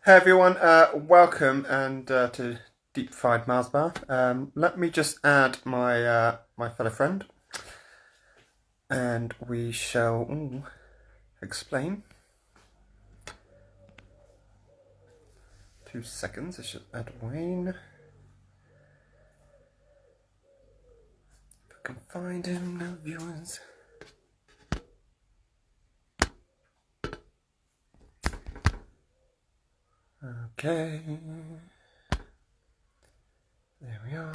Hey everyone, welcome and to Deep Fried Mars Bar. Let me just add my fellow friend, and we shall explain. 2 seconds. I should add Wayne. If I can find him, no viewers. Okay. There we are.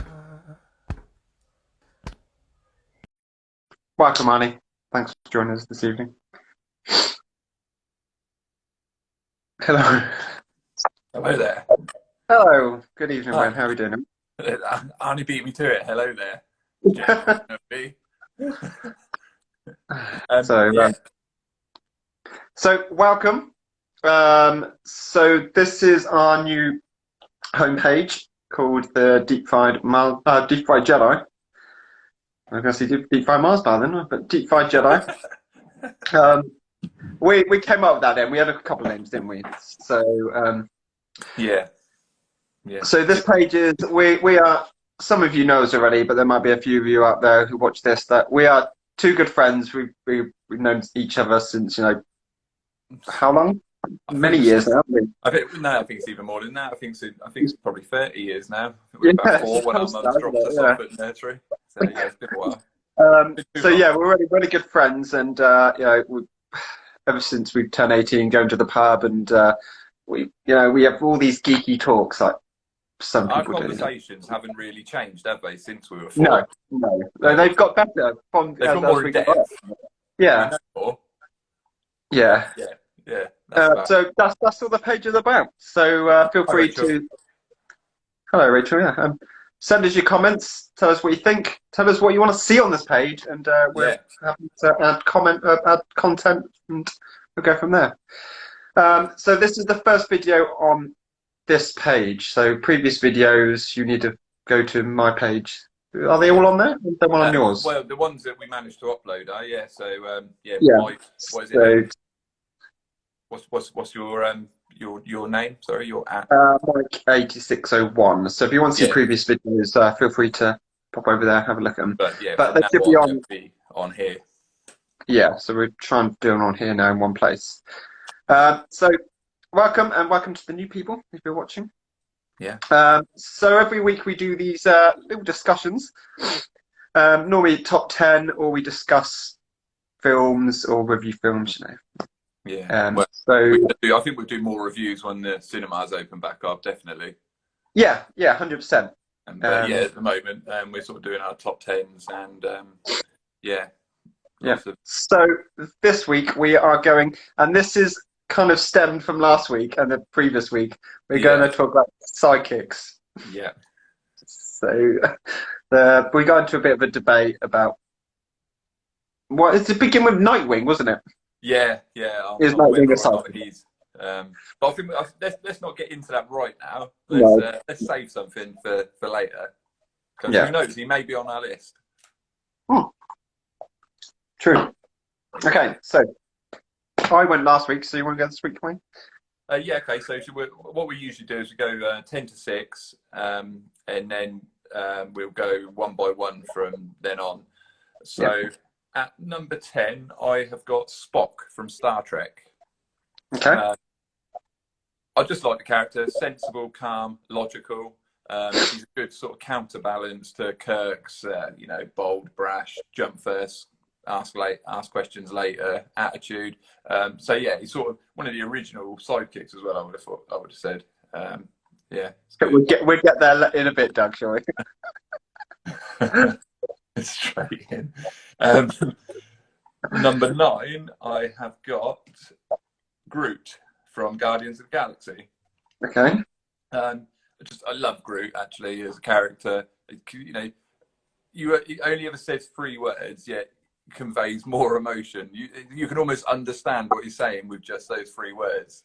Welcome, Arnie. Thanks for joining us this evening. Hello. Hello there. Hello. Good evening, Wayne. How are we doing? Arnie beat me to it. Hello there. So, yeah. So welcome. So this is our new homepage called the Deep Fried Jedi. I'm going to say Deep Fried Mars Bar then, but Deep Fried Jedi. We came up with that then. We had a couple of names, didn't we? So Yeah. So this page is we are. Some of you know us already, but there might be a few of you out there who watch this that we are two good friends. We've known each other since how long? Many years now. I think it's even more than that. I think it's probably 30 years now. Yeah, About 4 when our mums dropped us off at nursery. So yeah, it's been a while. Yeah, we're really good friends, and ever since we turned 18, going to the pub, and we have all these geeky talks like some people do. Our conversations haven't really changed, have they, since we were 4? No, they've got better. They've got more in depth. Yeah. Yeah. So that's all the page is about. So feel free to. Hello, Rachel. Yeah. Send us your comments. Tell us what you think. Tell us what you want to see on this page, and we're happy to add content, and we'll go from there. So this is the first video on this page. So previous videos, you need to go to my page. Are they all on there? Is there one on yours? Well, the ones that we managed to upload are, yeah. So what is it? What's your name? Sorry, your at Mike8601. So if you want to see previous videos, feel free to pop over there, have a look at them. But they should be on here. Yeah, so we're trying to do them on here now in one place. So welcome to the new people if you're watching. Yeah. So every week we do these little discussions. Normally top 10, or we discuss films or review films, Yeah. I think we'll do more reviews when the cinemas open back up, definitely. Yeah, 100%. But at the moment we're sort of doing our top 10s and So this week we are going, and this is kind of stemmed from last week and the previous week. We're going to talk about sidekicks. Yeah. So we got into a bit of a debate about to begin with Nightwing, wasn't it? Yeah. Is Nightwing a sidekick? But I think let's not get into that right now. Let's save something for later. Because who knows, he may be on our list. True. Okay, so I went last week, so you want to go this week, Wayne? Okay. So what we usually do is we go 10 to 6, and then we'll go one by one from then on. So at number 10, I have got Spock from Star Trek. Okay. I just like the character, sensible, calm, logical. He's a good sort of counterbalance to Kirk's, bold, brash, jump first, ask questions later attitude. He's sort of one of the original sidekicks as well. I would have said. We'll get there in a bit, Doug, shall we? Straight in. Number 9, I have got Groot from Guardians of the Galaxy. Okay. I love Groot actually as a character. You only ever says 3 words, yet conveys more emotion. You can almost understand what he's saying with just those 3 words.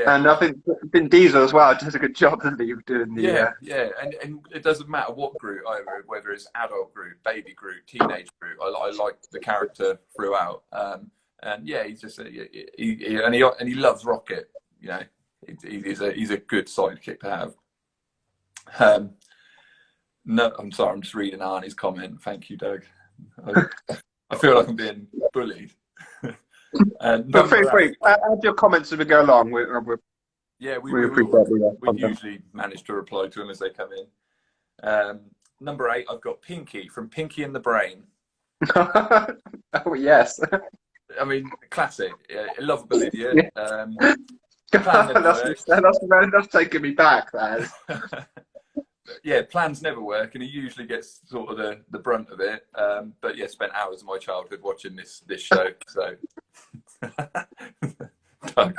And I think Vin Diesel as well does a good job, doesn't he, doing the and it doesn't matter what Groot either, whether it's adult Groot, baby Groot, teenage Groot. I like the character throughout. He's just he loves Rocket. He's a good sidekick to have. No, I'm sorry, I'm just reading Arnie's comment. Thank you, Doug. I feel like I'm being bullied. But feel free, add your comments as we go along. We usually manage to reply to them as they come in. Number 8, I've got Pinky from Pinky and the Brain. Oh yes. I mean, classic, lovable idiot. That's taking me back, man. Yeah, plans never work, and he usually gets sort of the brunt of it. But yeah, spent hours of my childhood watching this show. So,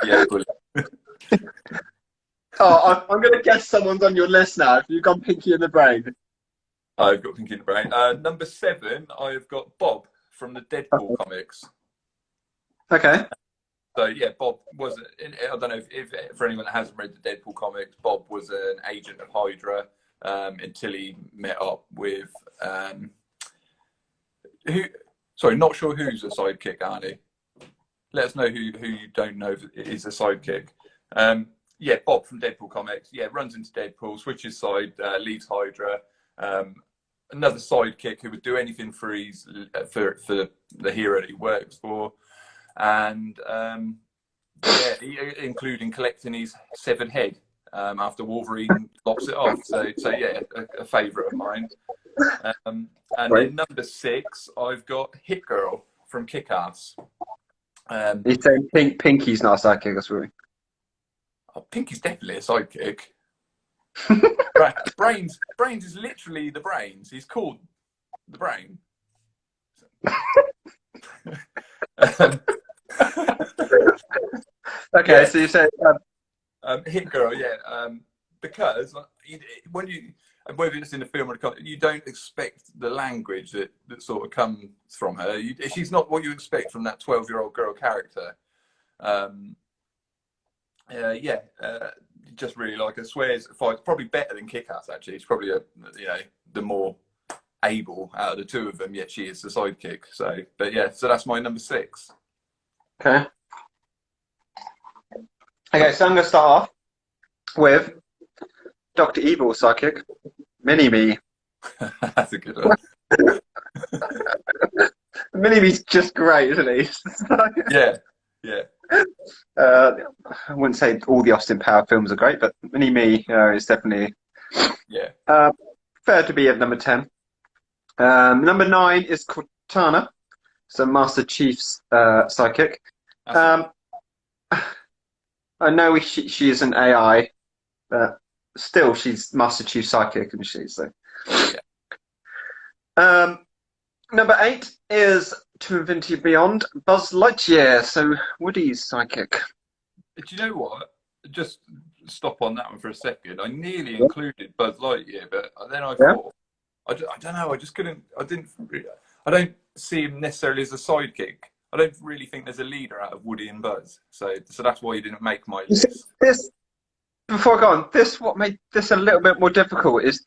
yeah, brilliant. Oh, I'm going to guess someone's on your list now. If you've got Pinky in the Brain, I've got Pinky in the Brain. Number 7, I've got Bob from the Deadpool comics. Okay. So yeah, Bob was. I don't know if for anyone that hasn't read the Deadpool comics, Bob was an agent of Hydra until he met up with who. Sorry, not sure who's a sidekick, Arnie. Let us know who you don't know is a sidekick. Yeah, Bob from Deadpool comics. Yeah, runs into Deadpool, switches side, leaves Hydra. Another sidekick who would do anything for the hero that he works for. And yeah, including collecting his severed head after Wolverine lops it off. So yeah, a favourite of mine. And then number 6, I've got Hit Girl from Kick-Ass. He's saying Pinky's not a sidekick, that's really. Oh, Pinky's definitely a sidekick. Right, Brains is literally the brains. He's called the Brain. Okay, yeah. So you say Hit Girl, yeah, because when you, whether it's in the film or the comic, you don't expect the language that sort of comes from her. She's not what you expect from that 12-year-old girl character. Yeah, just really like her. Swears, fights, probably better than Kick-Ass. Actually, she's probably the more able out of the two of them. Yet she is the sidekick. So, but yeah, so that's my number 6. Okay. Okay, so I'm going to start off with Dr. Evil sidekick, Mini-Me. That's a good one. Mini-Me's just great, isn't he? Yeah, yeah. I wouldn't say all the Austin Power films are great, but Mini-Me is definitely fair to be at number 10. Number 9 is Cortana, so Master Chief's sidekick. I know she is an AI, but still she's Master Chief sidekick, isn't she? So. Yeah. Number 8 is To Infinity Beyond, Buzz Lightyear, so Woody's sidekick. Do you know what? Just stop on that one for a second. I nearly included Buzz Lightyear, but then I thought, I don't know, I don't see him necessarily as a sidekick. I don't really think there's a leader out of Woody and Buzz. So that's why you didn't make my list. Before I go on, what made this a little bit more difficult is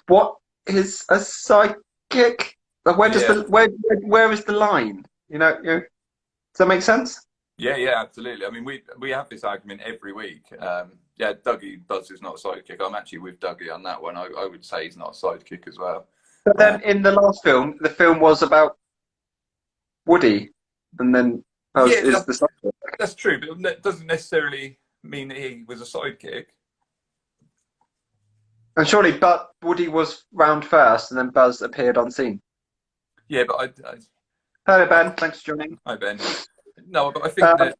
what is a sidekick? Where is the line? Does that make sense? Yeah, absolutely. I mean, we have this argument every week. Yeah, Dougie Buzz is not a sidekick. I'm actually with Dougie on that one. I would say he's not a sidekick as well. But then in the last film, the film was about Woody, and then Buzz is the sidekick. That's true, but that doesn't necessarily mean that he was a sidekick. And surely, but Woody was round first, and then Buzz appeared on scene. Yeah, but Hello, Ben. Thanks for joining. Hi, Ben. No, but I think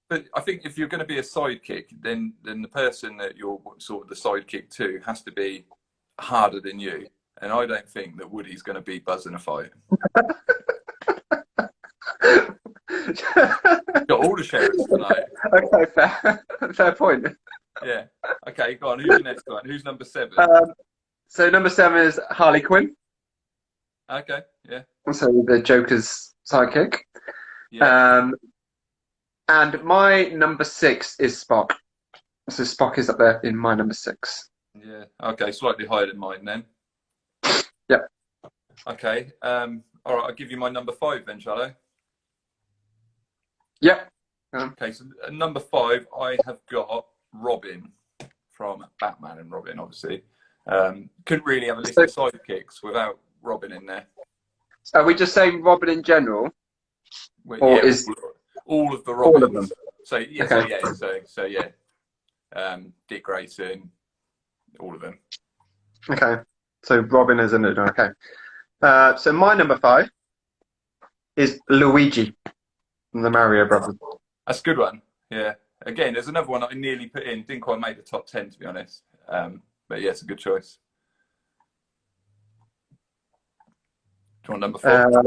but I think if you're going to be a sidekick, then the person that you're sort of the sidekick to has to be harder than you. And I don't think that Woody's going to beat Buzz in a fight. Got all the sheriffs tonight. Okay, fair point. Yeah. Okay, go on. Who's the next one? Who's number 7? So number 7 is Harley Quinn. Okay, yeah. So the Joker's sidekick. Yeah. And my number 6 is Spock. So Spock is up there in my number 6. Yeah. Okay, slightly higher than mine then. Yep. Okay. All right, I'll give you my number 5 then, shall I? Yep. Okay, so number 5, I have got Robin from Batman and Robin, obviously. Couldn't really have a list So, of sidekicks without Robin in there. are we just saying Robin in general, or Yeah, is all of the all of them? Robins. So yeah, Okay. so yeah. Dick Grayson, all of them. Okay. So Robin is in it. Okay. So my number 5 is Luigi from the Mario Brothers. That's a good one. Yeah. Again, there's another one that I nearly put in. Didn't quite make the top 10, to be honest. But yeah, it's a good choice. Do you want number 4?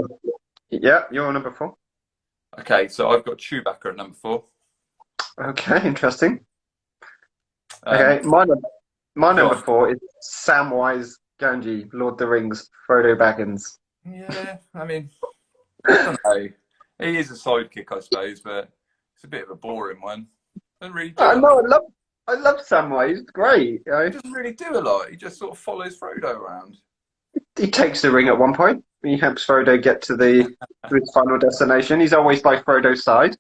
Yeah, you're number 4. Okay, so I've got Chewbacca at number 4. Okay, interesting. Um, Okay, my go number on. 4 is Samwise Gamgee, Lord of the Rings, Frodo Baggins. Yeah, I mean, I don't know. He is a sidekick, I suppose, but it's a bit of a boring one. Doesn't really do I a know, lot. I love Samwise. He's great. You He know? doesn't really do a lot. He just sort of follows Frodo around. He takes the ring at one point. He helps Frodo get to his final destination. He's always by Frodo's side,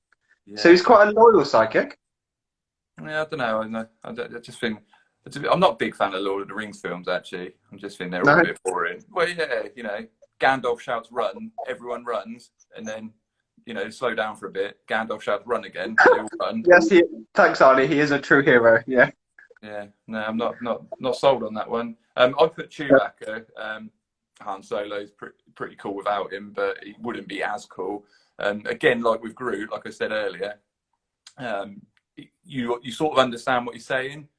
so Yeah. he's quite a loyal psychic. Yeah, I don't know. I just think I'm not a big fan of Lord of the Rings films. Actually, I just think they're all No. a bit boring. Well, yeah, Gandalf shouts "run," everyone runs, and then slow down for a bit. Gandalf shouts "run" again, they all run. Yes, thanks, Arnie. He is a true hero. Yeah. Yeah, no, I'm not sold on that one. I put Chewbacca. Han Solo's pretty cool without him, but he wouldn't be as cool. Again, like with Groot, like I said earlier, you sort of understand what he's saying.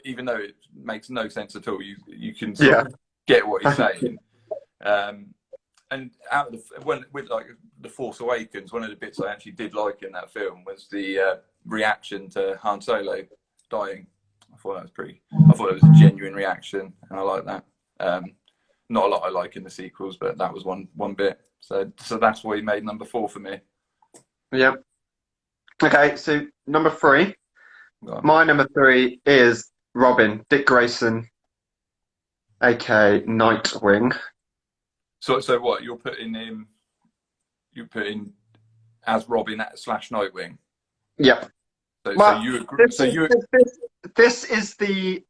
Even though it makes no sense at all, you can sort of get what he's saying. And out of with like the Force Awakens, one of the bits I actually did like in that film was the reaction to Han Solo dying. I thought it was a genuine reaction, and I like that. Not a lot I like in the sequels, but that was one bit. So that's why he made number 4 for me. Yeah. Okay, so number 3. My number 3 is Robin, Dick Grayson, aka Nightwing. So what you're putting him? You're putting as Robin / Nightwing. Yep. So you agree? This is the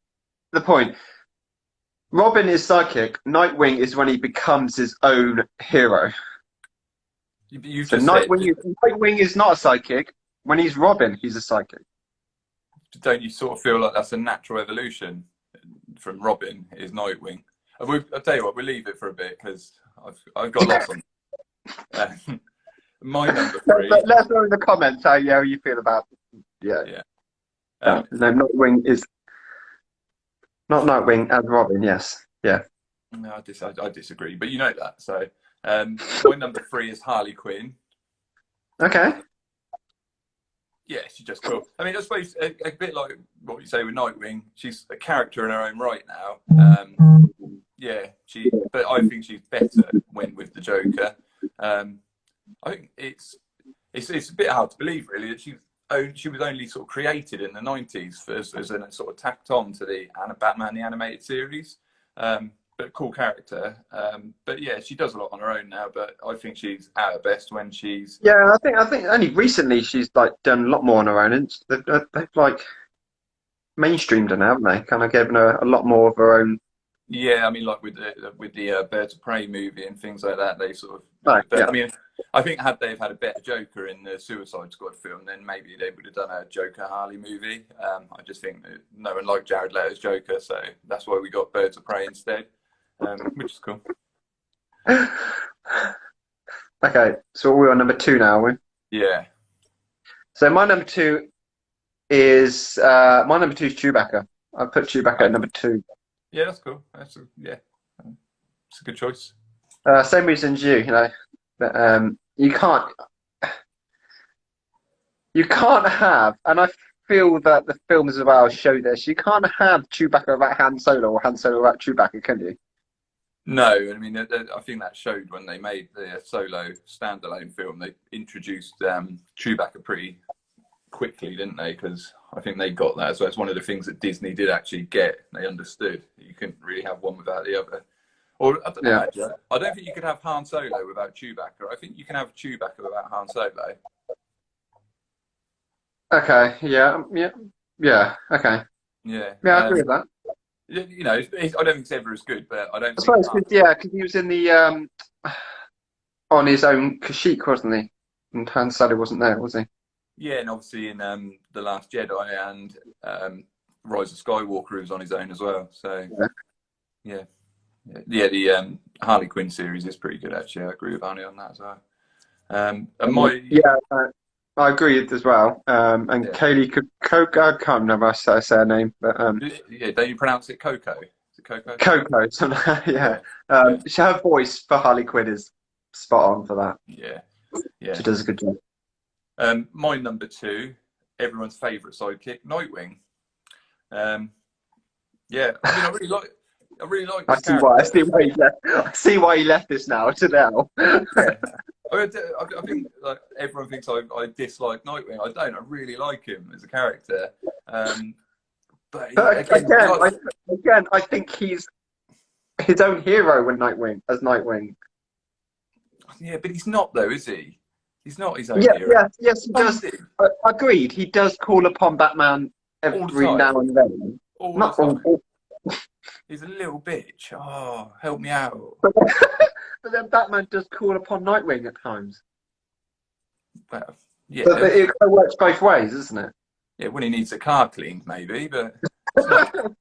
point. Robin is psychic. Nightwing is when he becomes his own hero. So Nightwing is not a psychic. When he's Robin, he's a psychic. Don't you sort of feel like that's a natural evolution from Robin is Nightwing? I'll tell you what, we'll leave it for a bit because I've got lots on. My number 3. But let us know in the comments how you feel about it. Yeah. No, Nightwing is not Nightwing as Robin. Yes. Yeah. No, I disagree, but you know that. So my number 3 is Harley Quinn. Okay. Yeah, she's just cool. I mean, I suppose a bit like what you say with Nightwing, she's a character in her own right now. But I think she's better when with the Joker. I think it's a bit hard to believe, really, that she was only sort of created in the 90s as a sort of tacked on to the Batman the animated series. But cool character. But yeah, she does a lot on her own now. But I think she's at her best when she's. Yeah, I think only recently she's like done a lot more on her own. And they've like mainstreamed her now, haven't they? Kind of given her a lot more of her own. Yeah, I mean, like with the Birds of Prey movie and things like that, they sort of. Right, but, yeah. I mean, I think had they had a better Joker in the Suicide Squad film, then maybe they would have done a Joker Harley movie. I just think that no one liked Jared Leto's Joker, so that's why we got Birds of Prey instead, which is cool. Okay, so we're on number 2 now, are we? Yeah. So my number 2 is Chewbacca. I put Chewbacca at number 2. Yeah, that's cool. It's a good choice. Same reason as you know. But, you can't have, and I feel that the film as well show this. You can't have Chewbacca without Han Solo or Han Solo without Chewbacca, can you? No, I mean, I think that showed when they made the Solo standalone film. They introduced Chewbacca pretty quickly, didn't they? Because I think they got that. So it's one of the things that Disney did actually get. They understood you couldn't really have one without the other. Or I don't know. Actually, I don't think you could have Han Solo without Chewbacca. I think you can have Chewbacca without Han Solo. Okay, yeah. Yeah. Okay. Yeah. Yeah, I agree with that. You know, I don't think it's ever as good, but I don't I think suppose, Khan. yeah, because he was in the on his own Kashyyyk, wasn't he? And Han Solo wasn't there, was he? Yeah, and obviously in The Last Jedi and Rise of Skywalker, he was on his own as well. So Yeah. yeah, yeah. The Harley Quinn series is pretty good actually. I agree with Arnie on that as well. And my Yeah, I agree as well. And yeah, Kaylee Coco, I can't remember how to say her name, but yeah. Don't you pronounce it Coco? Is it Coco? Coco, something yeah. Yeah, yeah, Her voice for Harley Quinn is spot on for that. yeah, yeah. She does a good job. My number two, everyone's favourite sidekick, Nightwing. Um, yeah, I mean, I really like this character. I see why he left this now to now. Yeah, I think like everyone thinks I dislike Nightwing. I don't. I really like him as a character. But But again, again, I think he's his own hero when as Nightwing. yeah, but he's not though, is he? He's not his own Yeah, hero. yes, he does. Agreed. He does call upon Batman All the every time. now and then. All Not the time. all, He's a little bitch. Oh, help me out. but then Batman does call upon Nightwing at times. Well, yeah, So it kind of works both ways, isn't it? yeah. When he needs a car cleaned, maybe, but it's not so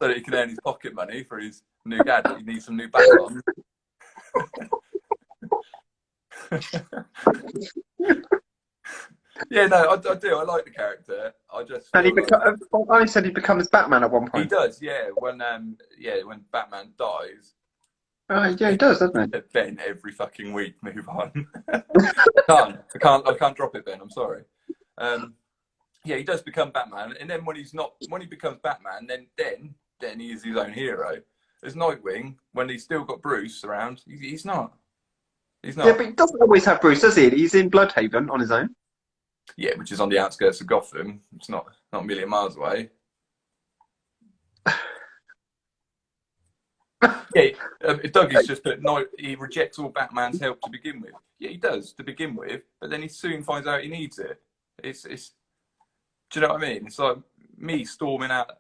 that he can earn his pocket money for his new gadget. He needs some new batons. Yeah, no, I do. I like the character. I just And I said he becomes Batman at one he point. does. Yeah, when Batman dies, Yeah, he does, doesn't he? Ben every fucking week. Move on. I can't drop it, Ben. I'm sorry. Yeah, he does become Batman, and then when he becomes Batman, then he is his own hero. As Nightwing, when he's still got Bruce around, he's not. He's not. Yeah, but he doesn't always have Bruce, does he? He's in Bloodhaven on his own. Yeah, which is on the outskirts of Gotham. It's not a million miles away. Yeah, Dougie's just put he rejects all Batman's help to begin with. Yeah, he does to begin with, but then he soon finds out he needs it. It's do you know what I mean? It's like me storming out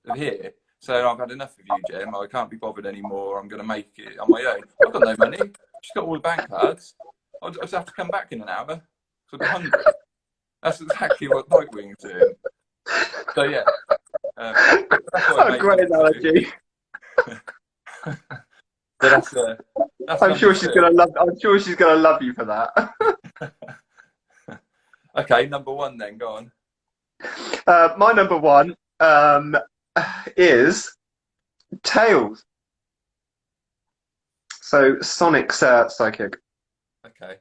of here, saying I've had enough of you, Jem. I can't be bothered anymore. I'm going to make it on my own. I've got no money. She's got all the bank cards. I'll just have to come back in an hour. So I'll be hungry. That's exactly what Nightwing's doing. So yeah, that's Great analogy. that's I'm sure she's gonna love. I'm sure she's gonna love you for that. Okay, number one then. Go on. My number one is Tails. So Sonic's psychic. Okay.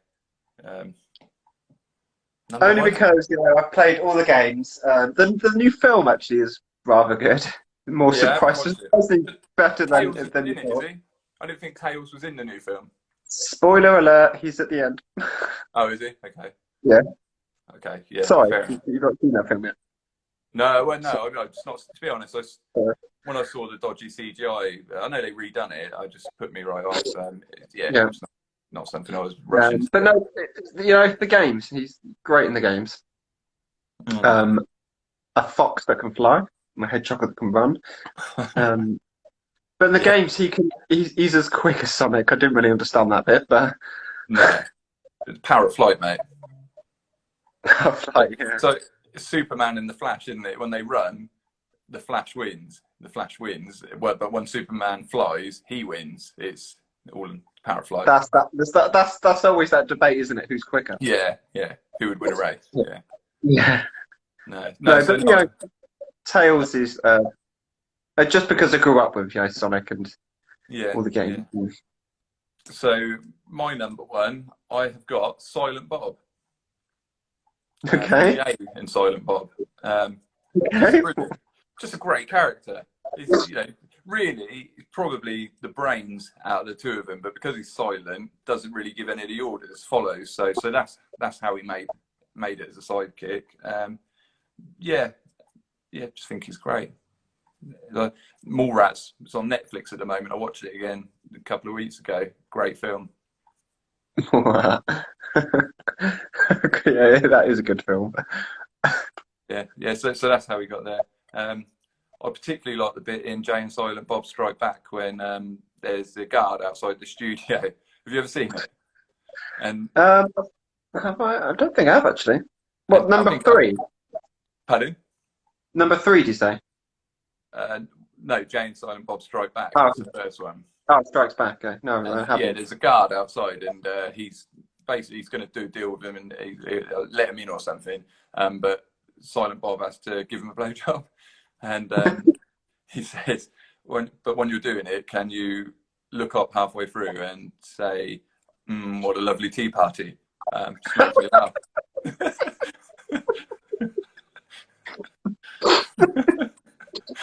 Only because I've played all the games. The new film actually is rather good. More surprisingly better than Tails than in it, is he? I didn't think Tails was in the new film. Spoiler alert! He's at the end. Oh, is he? Okay. Yeah. Okay. Yeah. Sorry, you've not seen that film yet. No, well, no. I just not. To be honest, when I saw the dodgy CGI, I know they redone it. I just put me right off. Yeah. It's not something I was rushing. But no, the games. He's great in the games. A fox that can fly, a hedgehog that can run. But in the games, he's as quick as Sonic. I didn't really understand that bit, but no, it's power of flight, mate. Flight, yeah. So it's Superman and the Flash, isn't it? When they run, the Flash wins. The Flash wins. But when Superman flies, he wins. It's all power of flight. That's always that debate, isn't it? Who's quicker? Yeah. Who would win a race? Yeah. Yeah. No. But Tails is just because I grew up with Sonic and all the games. Yeah. So my number one, I have got Silent Bob. Okay. In Silent Bob. Okay. Just a great character. He's really probably the brains out of the two of them, but because he's silent, doesn't really give any of the orders. Follows. So that's how he made it as a sidekick. Just think he's great. Mallrats. It's on Netflix at the moment. I watched it again a couple of weeks ago. Great film. Wow. Yeah, that is a good film. Yeah, yeah. So that's how we got there. I particularly like the bit in Jay and Silent Bob Strike Back when there's the guard outside the studio. Have you ever seen it? And I don't think I have actually. What, and I number think three? pardon? Number three, did you say? No, Jay and Silent Bob Strike Back. Oh, It's the first one. oh, Strikes Back. Okay. No, I And haven't. yeah, there's a guard outside, and he's going to do a deal with him and let him in or something. But Silent Bob has to give him a blowjob, and he says, when you're doing it, can you look up halfway through and say, "What a lovely tea party"? Just makes me laugh.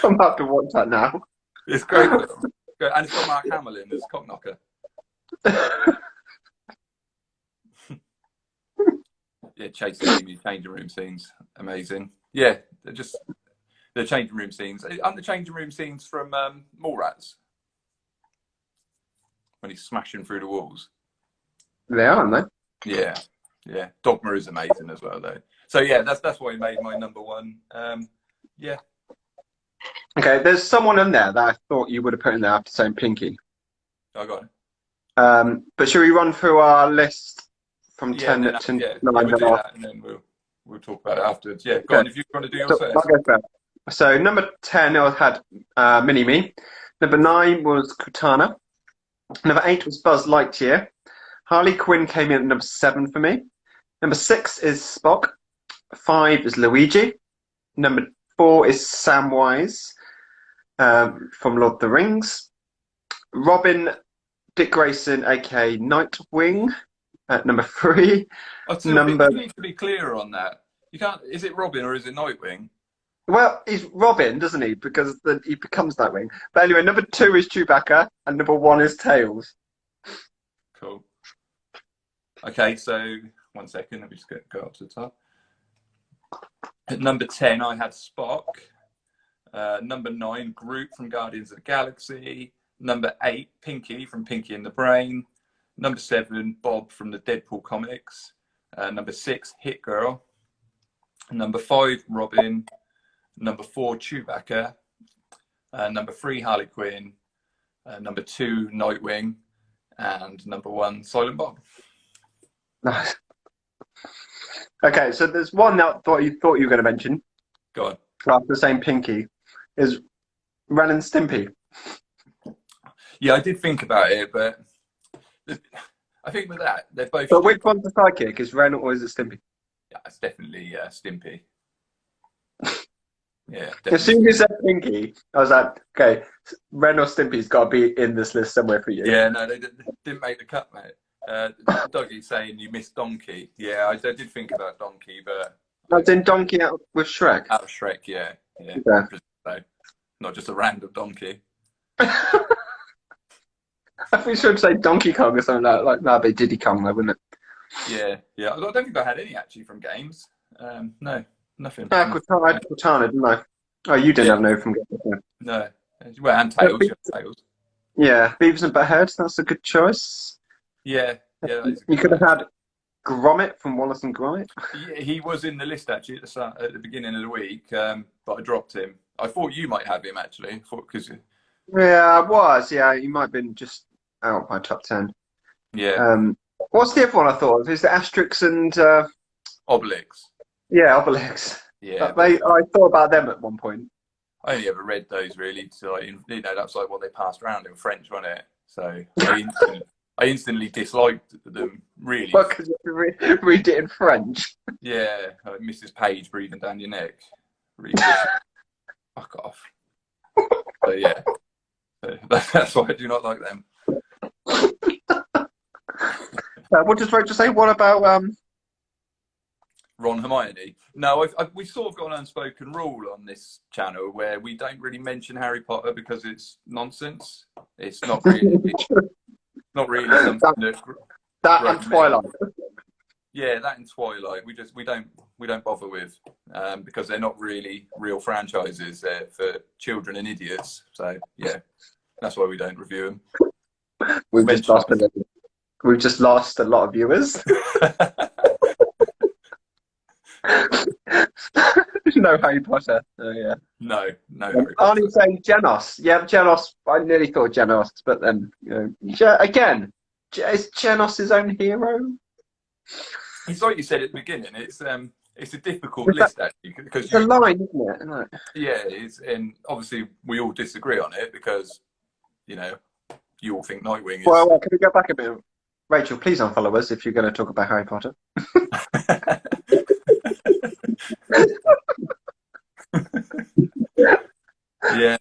I'm gonna have to watch that now. It's great, and it's got Mark Hamill in as Cockknocker. Yeah, Chase and Amy changing room scenes, amazing. Yeah, they're just the changing room scenes. Aren't the changing room scenes from Mallrats when he's smashing through the walls? They are, aren't they? Yeah, yeah. Dogma is amazing as well, though. So yeah, that's why he made my number one. Yeah. Okay, there's someone in there that I thought you would have put in there after saying Pinky. I got it. But should we run through our list from 10 to 9? We'll do that, and then we'll talk about it afterwards. Yeah, go on, if you want to do yours first. I'll go first. So number 10, I had Mini-Me. Number 9 was Cortana. Number 8 was Buzz Lightyear. Harley Quinn came in at number 7 for me. Number 6 is Spock. 5 is Luigi. Number 4 is Samwise from Lord of the Rings. Robin Dick Grayson, aka Nightwing, at number 3. You need to be clearer on that. You can't. Is it Robin or is it Nightwing? Well, he's Robin, doesn't he? Because he becomes Nightwing. But anyway, number 2 is Chewbacca, and number 1 is Tails. Cool. Okay, so 1 second. Let me just go up to the top. At number 10, I had Spock. Number 9, Groot from Guardians of the Galaxy. Number 8, Pinky from Pinky and the Brain. Number 7, Bob from the Deadpool comics. Number 6, Hit Girl. Number 5, Robin. Number 4, Chewbacca. Number 3, Harley Quinn. Number 2, Nightwing. And number 1, Silent Bob. Nice. Okay, so there's one that you thought you were going to mention. Go on. After saying Pinky, is Ren and Stimpy. Yeah, I did think about it, but I think with that, they're both. But which one's the sidekick? Is Ren or is it Stimpy? Yeah, it's definitely Stimpy. Yeah. Definitely. As soon as you said Pinky, I was like, okay, Ren or Stimpy's got to be in this list somewhere for you. Yeah, no, they didn't make the cut, mate. Dougie saying you missed Donkey. Yeah, I did think about Donkey, but. That's in Donkey out with Shrek. Out of Shrek, yeah. So, not just a random donkey. I think we should say Donkey Kong or something like that. Be Diddy Kong, though, wouldn't it? Yeah. I don't think I had any actually from games. No, nothing. Cortana, didn't I? Oh, you didn't have no from games. No. Well, and Tails. Tails. Yeah, Beavis and Butthead. That's a good choice. Yeah. You could have had Gromit from Wallace and Gromit. Yeah, he was in the list actually at the beginning of the week, but I dropped him. I thought you might have him actually, because. Yeah, I was. Yeah, he might have been just out of my top 10. Yeah. What's the other one I thought of? Is the Asterix and Obelix? Yeah, Obelix. Yeah. I thought about them at one point. I only ever read those really, so that's like what they passed around in French, wasn't it? So I instantly disliked them, really. Well, because you read it in French. Yeah, like Mrs. Page breathing down your neck. Really fuck off. So yeah, that's why I do not like them. What does Rachel say? What about Ron Hermione? No, we sort of got an unspoken rule on this channel where we don't really mention Harry Potter because it's nonsense. It's not really. Not really something that and Twilight. Yeah, that and Twilight. We don't bother with because they're not really real franchises. They're for children and idiots. So yeah, that's why we don't review them. We've just lost a lot of viewers. no Harry Potter. Oh, yeah. No, no Harry Arnie Potter. saying Genos. Yeah, Genos. I nearly thought Genos, but then again, is Genos his own hero? It's like you said at the beginning. It's a difficult list actually because It's a line, isn't it? yeah, it's, and obviously we all disagree on it because you know you all think Nightwing is. Well, can we go back a bit? Rachel, please unfollow us if you're going to talk about Harry Potter. Yeah.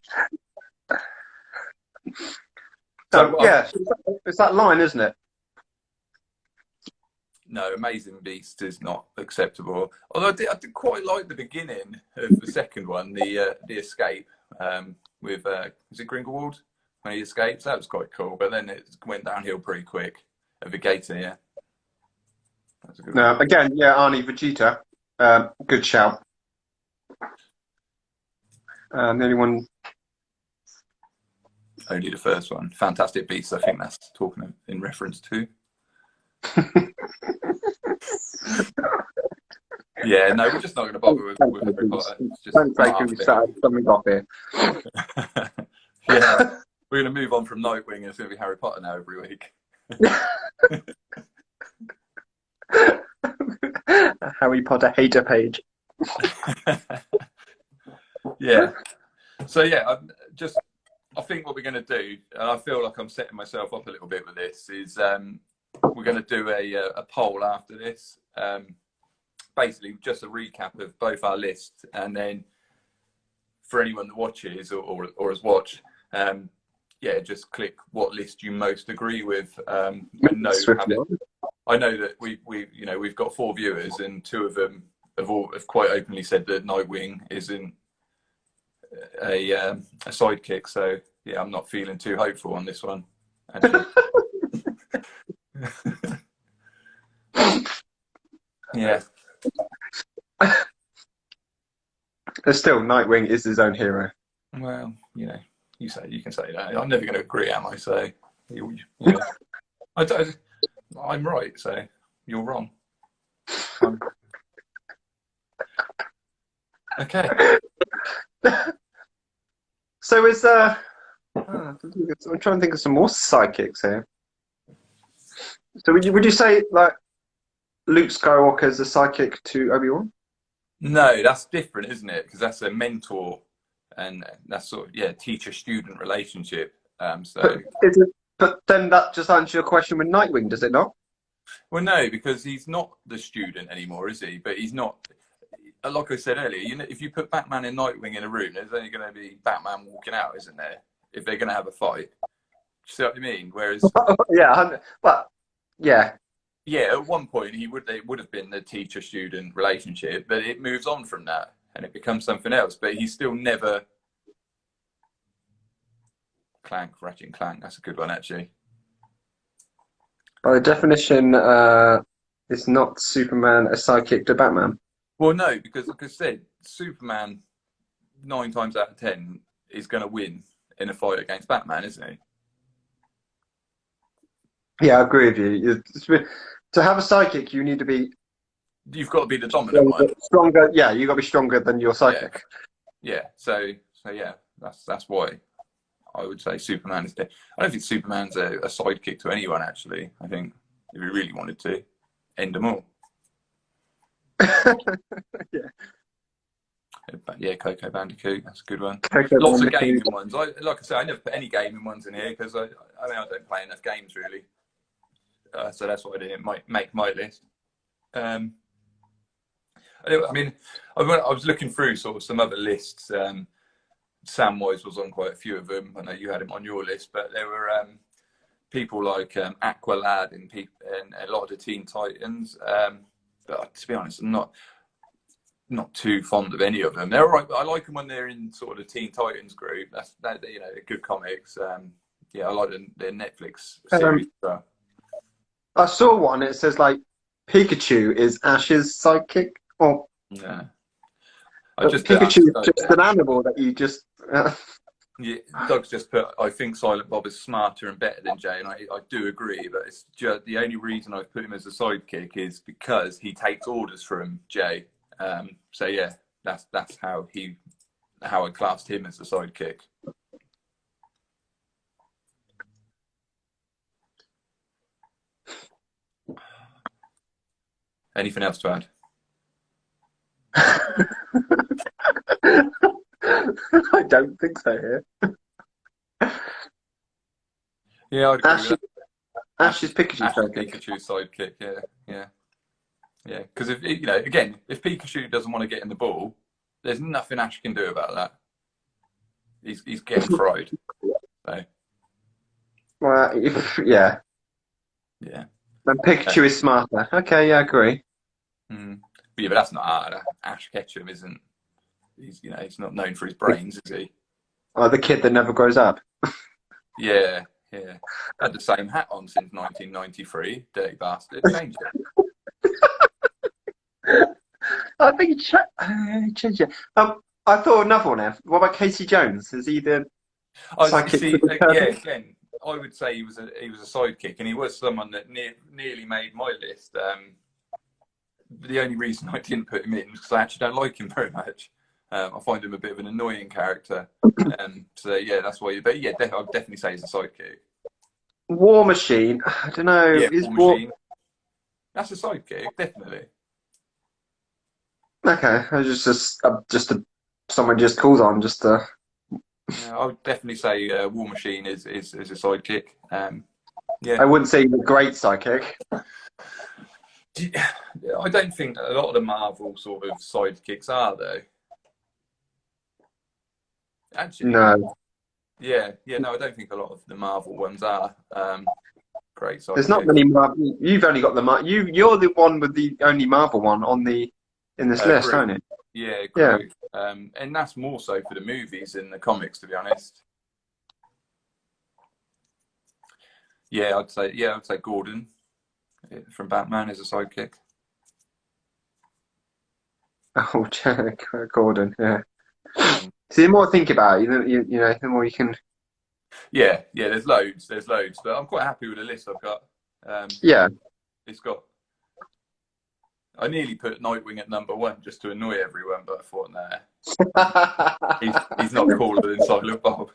So, yeah, it's that line, isn't it? No, Amazing Beast is not acceptable. Although I did quite like the beginning of the second one, the escape with is it Grindelwald when he escapes? That was quite cool, but then it went downhill pretty quick. At the gator, yeah. That's a good one. Again, yeah, Arnie Vegeta, good shout. Anyone? Only the first one. Fantastic Beasts, I think that's talking in reference to. Yeah, no, we're just not going to bother with Harry Potter. Don't take who started something off here. Yeah, we're going to move on from Nightwing and it's going to be Harry Potter now every week. A Harry Potter hater page. Yeah. So yeah, I think what we're going to do, and I feel like I'm setting myself up a little bit with this, is we're going to do a poll after this. Basically, just a recap of both our lists, and then for anyone that watches or has watched, yeah, just click what list you most agree with. I know that we've got 4 viewers, and 2 of them have quite openly said that Nightwing isn't a sidekick. So yeah, I'm not feeling too hopeful on this one. Yeah. Still, Nightwing is his own hero. Well, you can say that. I'm never going to agree, am I? So, I'm right. So you're wrong. Okay. So is I'm trying to think of some more sidekicks here. So would you say like Luke Skywalker is a sidekick to Obi-Wan? No, that's different, isn't it? Because that's a mentor, and that's sort of teacher-student relationship. But then that just answers your question with Nightwing, does it not? Well, no, because he's not the student anymore, is he? But he's not. Like I said earlier, if you put Batman and Nightwing in a room, there's only going to be Batman walking out, isn't there? If they're going to have a fight. Do you see what I mean? Whereas, yeah, but yeah. Yeah, at one point it would have been the teacher-student relationship, but it moves on from that and it becomes something else. But he's still never Ratchet and Clank. That's a good one, actually. By definition, is not Superman a sidekick to Batman? Well, no, because like I said, Superman 9 times out of 10 is going to win in a fight against Batman, isn't he? Yeah, I agree with you. To have a sidekick, you need to be. You've got to be the dominant one. Stronger, yeah. You've got to be stronger than your sidekick. Yeah. So yeah, that's why I would say Superman is. I don't think Superman's a sidekick to anyone. Actually, I think if he really wanted to, end them all. Yeah. But yeah, Coco Bandicoot, that's a good one. Coco Lots Bandicoot. of gaming ones. Like I say, I never put any gaming ones in here because I don't play enough games really. So that's why I didn't make my list. I mean, I was looking through sort of some other lists. Samwise was on quite a few of them. I know you had him on your list, but there were people like Aqualad and a lot of the Teen Titans. But to be honest, I'm not too fond of any of them. They're all right, but I like them when they're in sort of the Teen Titans group. They're good comics. Yeah, I like the Netflix series. I saw one. It says like Pikachu is Ash's sidekick. Or yeah, Pikachu is just an animal that you just. Yeah, Doug's just put. I think Silent Bob is smarter and better than Jay, and I do agree. But it's just the only reason I've put him as a sidekick is because he takes orders from Jay. So yeah, that's how I classed him as a sidekick. Anything else to add? I don't think so here. Yeah, I'd agree with that. Ash's Pikachu sidekick. Pikachu's sidekick, yeah. Because if again, if Pikachu doesn't want to get in the ball, there's nothing Ash can do about that. He's getting fried. So. Well, yeah. And Pikachu is smarter. Okay, yeah, I agree. But that's not hard. Ash Ketchum isn't. He's not known for his brains, is he? Oh, the kid that never grows up. Yeah. Had the same hat on since 1993. Dirty bastard. Changed it. I think he changed it. I thought another one. What about Casey Jones? Is he the sidekick? Again, I would say he was a sidekick, and he was someone that nearly made my list. The only reason I didn't put him in was because I actually don't like him very much. I find him a bit of an annoying character. So yeah, that's why. But yeah, I'd definitely say he's a sidekick. War Machine. I don't know. Yeah, War Machine. That's a sidekick, definitely. Okay, I was just someone just calls on just to. Yeah, I would definitely say War Machine is a sidekick. Yeah. I wouldn't say he's a great sidekick. I don't think a lot of the Marvel sort of sidekicks are, though. Actually, no. Yeah, no, I don't think a lot of the Marvel ones are great sidekicks. There's not many Marvel. You've only got the You're the one with the only Marvel one in this list, aren't you? Yeah, great. Yeah. And that's more so for the movies than the comics, to be honest. Yeah, I'd say Gordon from Batman is a sidekick. Oh, Jack Gordon, yeah. So the more I think about it, the more you can. Yeah, there's loads, but I'm quite happy with the list I've got. Yeah. It's got. I nearly put Nightwing at number 1 just to annoy everyone, but I thought, nah, he's not cooler than Silent Bob.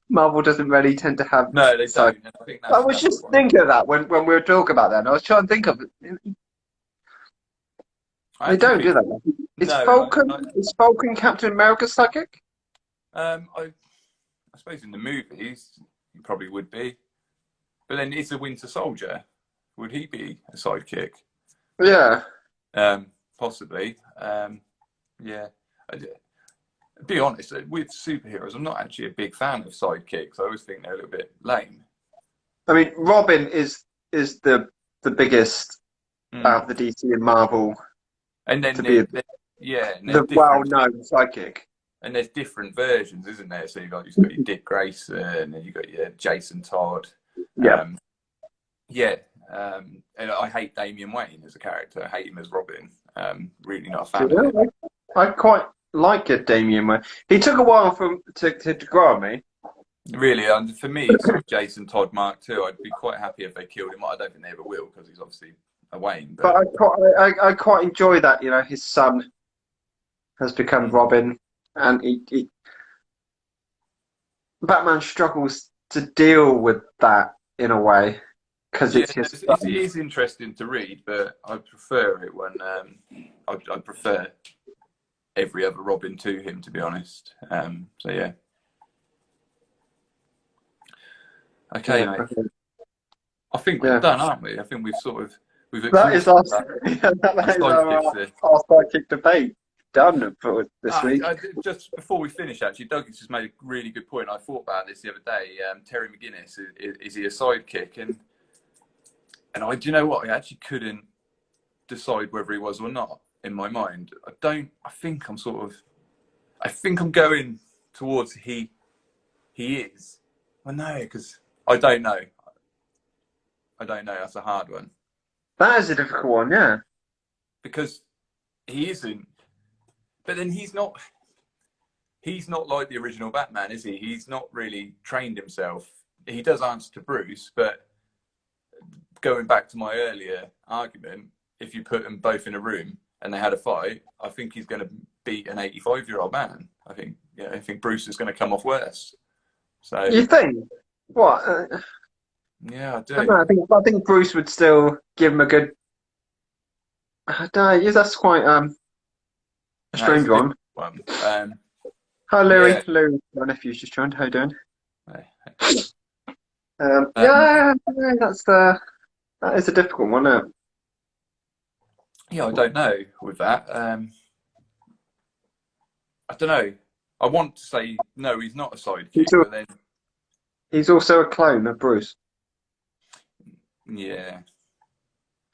Marvel doesn't really tend to have. No, they don't. I was just thinking of that when we were talking about that, and I was trying to think of it. They don't do that. Is Falcon Captain America's sidekick? I suppose in the movies he probably would be, but then is the Winter Soldier? Would he be a sidekick? Yeah. Possibly. Yeah. Be honest, with superheroes, I'm not actually a big fan of sidekicks. I always think they're a little bit lame. I mean, Robin is the biggest out of the DC and Marvel. And then the well-known sidekick. And there's different versions, isn't there? So you've got your Dick Grayson, and you've got your Jason Todd. Yeah. And I hate Damian Wayne as a character. I hate him as Robin. Really not a fan of him. I quite like it, Damian Wayne. He took a while to grow on me. Really, and for me, sort of Jason Todd Mark II, I'd be quite happy if they killed him. I don't think they ever will, because he's obviously a Wayne. But I quite enjoy that. His son has become Robin, and Batman struggles to deal with that in a way, because it's his son. It is interesting to read, but I prefer it when I prefer every other Robin to him, to be honest. So yeah. Okay, mate. Okay. I think we're done, aren't we? I think we've that is our sidekick debate done for this week. Just before we finish, actually, Douglas just made a really good point. I thought about this the other day. Terry McGinnis, is he a sidekick? And do you know what? I actually couldn't decide whether he was or not in my mind. I think I'm going towards he is. Well, no, because I don't know. That's a hard one. That is a difficult one, yeah. Because he isn't. But then he's not like the original Batman, is he? He's not really trained himself. He does answer to Bruce, but going back to my earlier argument, if you put them both in a room and they had a fight, I think he's going to beat an 85-year-old man. I think Bruce is going to come off worse. So You think? What? yeah, I I do. don't know, I think Bruce would still give him a good. I don't know. Yeah, that's quite a No, it's strange a one. different one. Hi, Louis. Yeah. Louis, my nephew's just joined. How you doing? Um, That is a difficult one. Isn't it? yeah, I don't know with that. I don't know. I want to say no, he's not a He's, sidekick, al- but then he's also a clone of Bruce. yeah,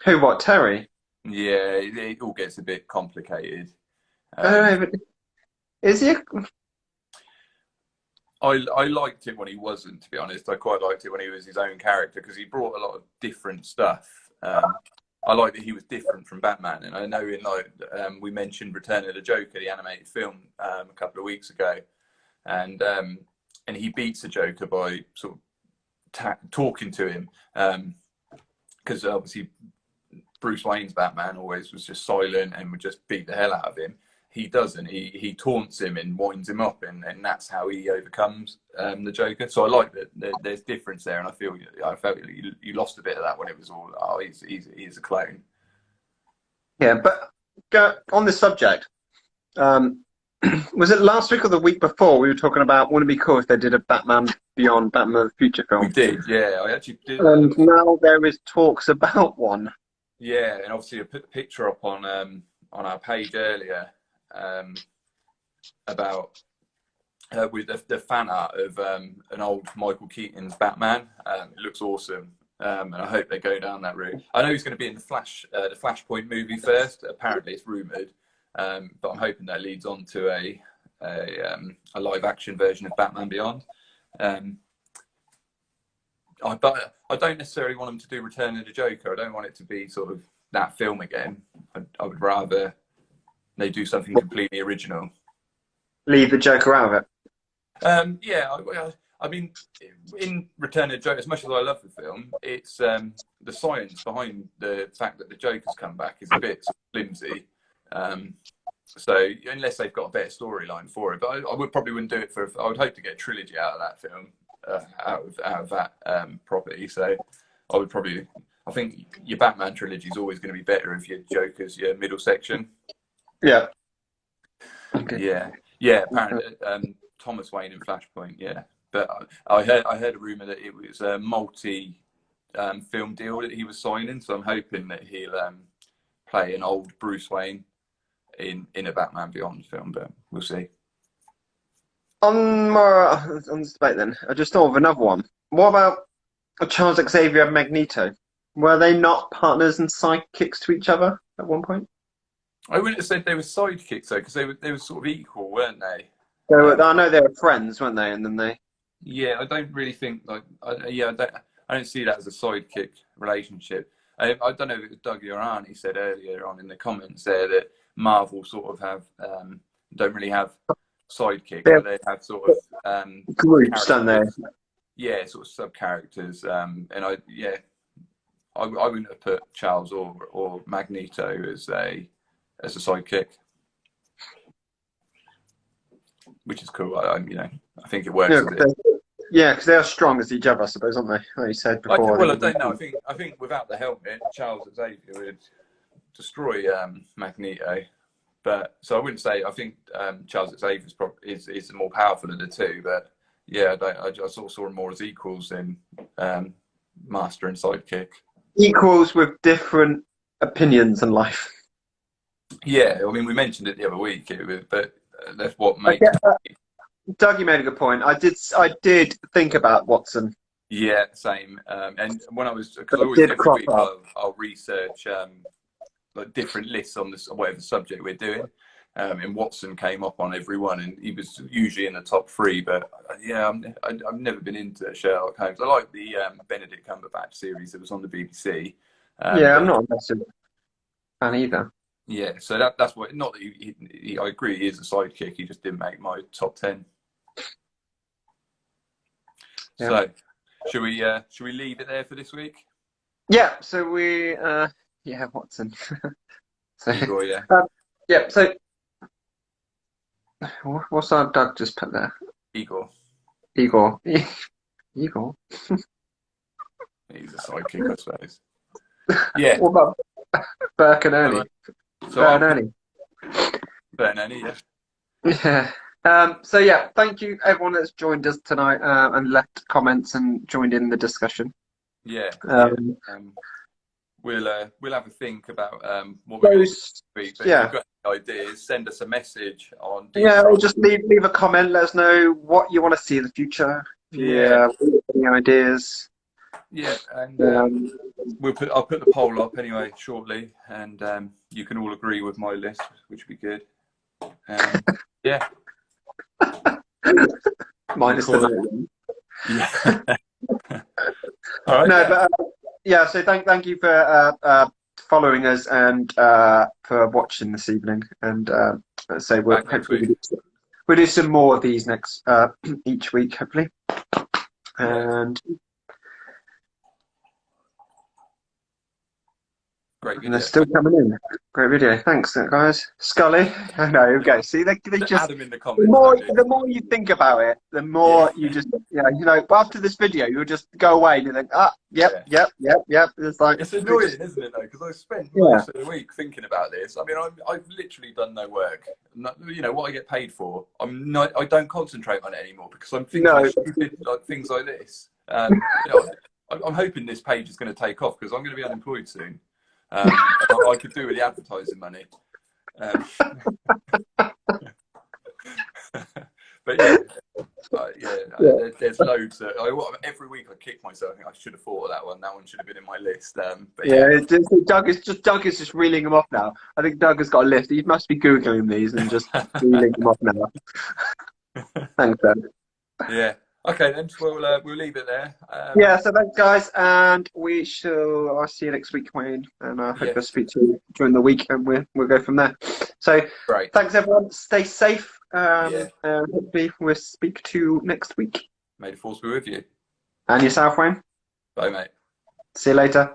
Who? What? Terry? yeah, it all gets a bit complicated. I don't know. But is he? I liked it when he wasn't, to be honest. I quite liked it when he was his own character because he brought a lot of different stuff. I like that he was different from Batman, and I know we mentioned Return of the Joker, the animated film, a couple of weeks ago, and he beats the Joker by sort of talking to him, because obviously Bruce Wayne's Batman always was just silent and would just beat the hell out of him. He doesn't. He taunts him and winds him up, and that's how he overcomes the Joker. So I like that there's difference there, and I felt you lost a bit of that when it was all he's a clone. Yeah, but on this subject, was it last week or the week before we were talking about wouldn't it be cool if they did a Batman Beyond Batman of the Future We film? did, yeah. I actually did. And now there is talks about one. Yeah, and obviously I put the picture up on our page earlier about with the fan art of an old Michael Keaton's Batman. It looks awesome, and I hope they go down that route. I know he's going to be in the Flashpoint movie first. Apparently, it's rumored, but I'm hoping that leads on to a live action version of Batman Beyond. But I don't necessarily want them to do Return of the Joker. I don't want it to be sort of that film again. I would rather they do something completely original. Leave the Joker out of it. Yeah, I mean, in Return of the Joker, as much as I love the film, it's the science behind the fact that the Joker's come back is a bit sort of flimsy. So unless they've got a better storyline for it, but I wouldn't do it I would hope to get a trilogy out of that film, out of that property. So I think your Batman trilogy is always going to be better if your Joker's your middle section. Yeah. Okay. Yeah. Apparently, Thomas Wayne in Flashpoint. Yeah, but I heard a rumor that it was a film deal that he was signing. So I'm hoping that he'll play an old Bruce Wayne in a Batman Beyond film, but we'll see. On this debate, then I just thought of another one. What about Charles Xavier and Magneto? Were they not partners and sidekicks to each other at one point? I wouldn't have said they were sidekicks though, because they were sort of equal, weren't they? I know they were friends, weren't they? And then they. Yeah, I don't really think I don't see that as a sidekick relationship. I don't know if it was Doug or Arnie said earlier on in the comments there that Marvel sort of have don't really have sidekicks, but they have sort of groups, don't they? Yeah, sort of sub characters. And I wouldn't have put Charles or Magneto as a sidekick, which is cool. I think it works. Yeah, because they are strong as each other, I suppose, aren't they? Like you said before. I don't know. I think without the helmet, Charles Xavier would destroy Magneto. But so I wouldn't say. I think Charles Xavier is the more powerful of the two. But yeah, I sort of saw them more as equals in master and sidekick. Equals with different opinions in life. Yeah, I mean, we mentioned it the other week, but that's what makes. Doug, you made a good point. I did think about Watson. Yeah, same. And when I was, because I always every week I'll research like different lists on this, whatever subject we're doing. And Watson came up on every one, and he was usually in the top 3. But yeah, I've never been into Sherlock Holmes. I like the Benedict Cumberbatch series that was on the BBC. Yeah, I'm not a massive fan either. Yeah, so that's what. Not that he I agree, he is a sidekick. He just didn't make my top 10. Yeah. So, should we leave it there for this week? Yeah. So we Yeah, Watson. So, Igor, yeah. yeah. So, what's our Doug just put there? Igor. Igor. Igor. He's a sidekick, I suppose. Yeah. What about Burke and So, Ernie? so Burke and I'll put Ernie. Bernani, yeah. Yeah. So yeah, thank you everyone that's joined us tonight and left comments and joined in the discussion. Yeah, yeah. Um, We'll have a think about what we're going to do those, this week. But if you've yeah, got any ideas, send us a message on yeah, or Detroit. just leave a comment. Let us know what you want to see in the future. If you Yeah, any ideas. yeah, and Um, I'll put the poll up anyway shortly, and you can all agree with my list, which would be good. Yeah, we'll minus the call it. no. Yeah. All right. No, Yeah. but yeah. So thank you for following us and for watching this evening. And so we'll Back next hopefully week. we'll do some more of these next each week, hopefully. Yeah. And Great and they're video. still coming in. Great video. Thanks, guys. Scully. I know. Okay. See, they just Add them in the comments. the more you think about it, the Yeah. more you just after this video, you'll just go away and you think, yep, Yeah. yep. It's like It's annoying, isn't it, though? Because I spent yeah, most of the week thinking about this. I mean, I've literally done no work. You know what I get paid for. I don't concentrate on it anymore because I'm thinking no, of stupid things like this. I'm hoping this page is going to take off because I'm going to be unemployed soon. And I could do with the advertising money. Um, but yeah. There's loads that every week I kick myself. I think I should have thought of that one. That one should have been in my list. But yeah. Doug is just reeling them off now. I think Doug has got a list. He must be googling these and just reeling them off now. Thanks, Doug. Yeah. Okay, then we'll leave it there. Yeah, so thanks, guys, and I'll see you next week, Wayne, and I hope Yes. I'll speak to you during the week, and we'll go from there. So, Great. thanks, everyone. Stay safe. Yeah. And hopefully we'll speak to you next week. May the force be with you. And yourself, Wayne. Bye, mate. See you later.